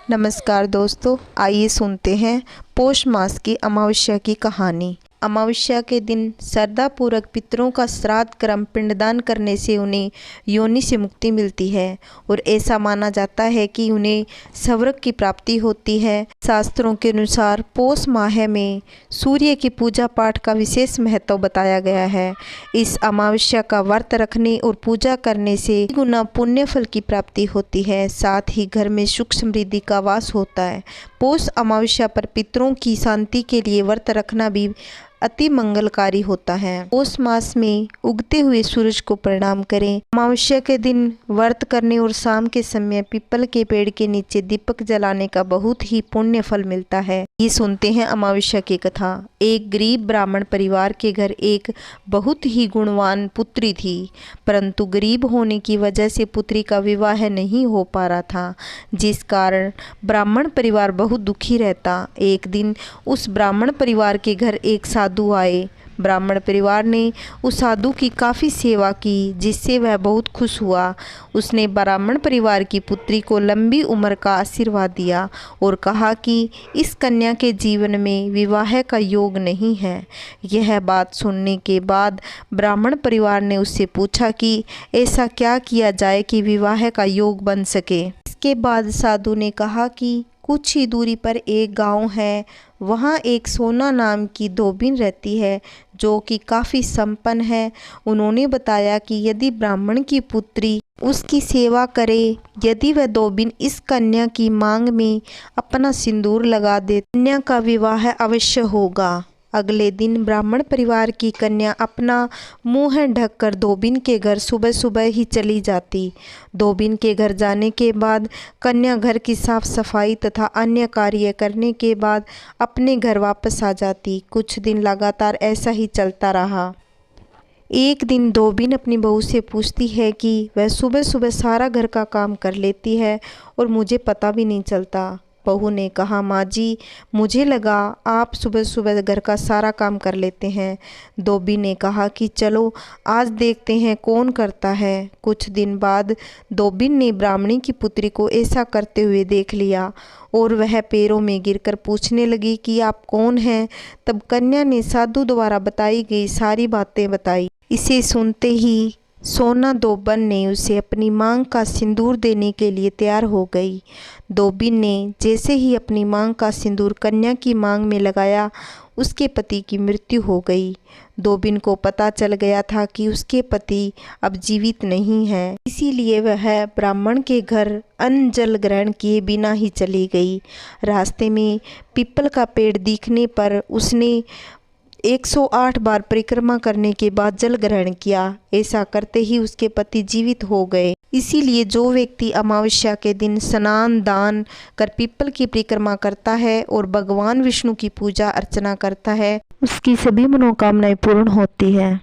नमस्कार दोस्तों, आइए सुनते हैं पौष मास की अमावस्या की कहानी। अमावस्या के दिन श्रद्धापूर्वक पितरों का श्राद्ध कर्म पिंडदान करने से उन्हें योनि से मुक्ति मिलती है और ऐसा माना जाता है कि उन्हें स्वर्ग की प्राप्ति होती है। शास्त्रों के अनुसार पौष माह में सूर्य की पूजा पाठ का विशेष महत्व बताया गया है। इस अमावस्या का व्रत रखने और पूजा करने से गुना पुण्य फल की प्राप्ति होती है, साथ ही घर में सुख समृद्धि का वास होता है। पौष अमावस्या पर पितरों की शांति के लिए व्रत रखना भी अति मंगलकारी होता है। पौष मास में उगते हुए सूरज को प्रणाम करें। अमावस्या के दिन व्रत करने और शाम के समय पीपल के पेड़ के नीचे दीपक जलाने का बहुत ही पुण्य फल मिलता है। ये सुनते हैं अमावस्या की कथा। एक गरीब ब्राह्मण परिवार के घर एक बहुत ही गुणवान पुत्री थी, परंतु गरीब होने की वजह से पुत्री का विवाह नहीं हो पा रहा था, जिस कारण ब्राह्मण परिवार बहुत दुखी रहता। एक दिन उस ब्राह्मण परिवार के घर एक साधु आए। ब्राह्मण परिवार ने उस साधु की काफ़ी सेवा की, जिससे वह बहुत खुश हुआ। उसने ब्राह्मण परिवार की पुत्री को लंबी उम्र का आशीर्वाद दिया और कहा कि इस कन्या के जीवन में विवाह का योग नहीं है। यह बात सुनने के बाद ब्राह्मण परिवार ने उससे पूछा कि ऐसा क्या किया जाए कि विवाह का योग बन सके। इसके बाद साधु ने कहा कि कुछ ही दूरी पर एक गांव है, वहाँ एक सोना नाम की धोबिन रहती है जो कि काफ़ी संपन्न है। उन्होंने बताया कि यदि ब्राह्मण की पुत्री उसकी सेवा करे, यदि वह धोबिन इस कन्या की मांग में अपना सिंदूर लगा दे, कन्या का विवाह अवश्य होगा। अगले दिन ब्राह्मण परिवार की कन्या अपना मुंह ढककर धोबिन के घर सुबह सुबह ही चली जाती। धोबिन के घर जाने के बाद कन्या घर की साफ सफाई तथा अन्य कार्य करने के बाद अपने घर वापस आ जाती। कुछ दिन लगातार ऐसा ही चलता रहा। एक दिन धोबिन अपनी बहू से पूछती है कि वह सुबह सुबह सारा घर का काम कर लेती है और मुझे पता भी नहीं चलता। बहू ने कहा, माँ जी, मुझे लगा आप सुबह सुबह घर का सारा काम कर लेते हैं। धोबी ने कहा कि चलो आज देखते हैं कौन करता है। कुछ दिन बाद धोबिन ने ब्राह्मणी की पुत्री को ऐसा करते हुए देख लिया और वह पैरों में गिरकर पूछने लगी कि आप कौन हैं। तब कन्या ने साधु द्वारा बताई गई सारी बातें बताई। इसे सुनते ही सोना धोबन ने उसे अपनी मांग का सिंदूर देने के लिए तैयार हो गई। धोबिन ने जैसे ही अपनी मांग का सिंदूर कन्या की मांग में लगाया, उसके पति की मृत्यु हो गई। धोबिन को पता चल गया था कि उसके पति अब जीवित नहीं है, इसीलिए वह ब्राह्मण के घर अन्न जल ग्रहण किए बिना ही चली गई। रास्ते में पीपल का पेड़ दिखने पर उसने 108 बार परिक्रमा करने के बाद जल ग्रहण किया। ऐसा करते ही उसके पति जीवित हो गए। इसीलिए जो व्यक्ति अमावस्या के दिन स्नान दान कर पीपल की परिक्रमा करता है और भगवान विष्णु की पूजा अर्चना करता है, उसकी सभी मनोकामनाएं पूर्ण होती है।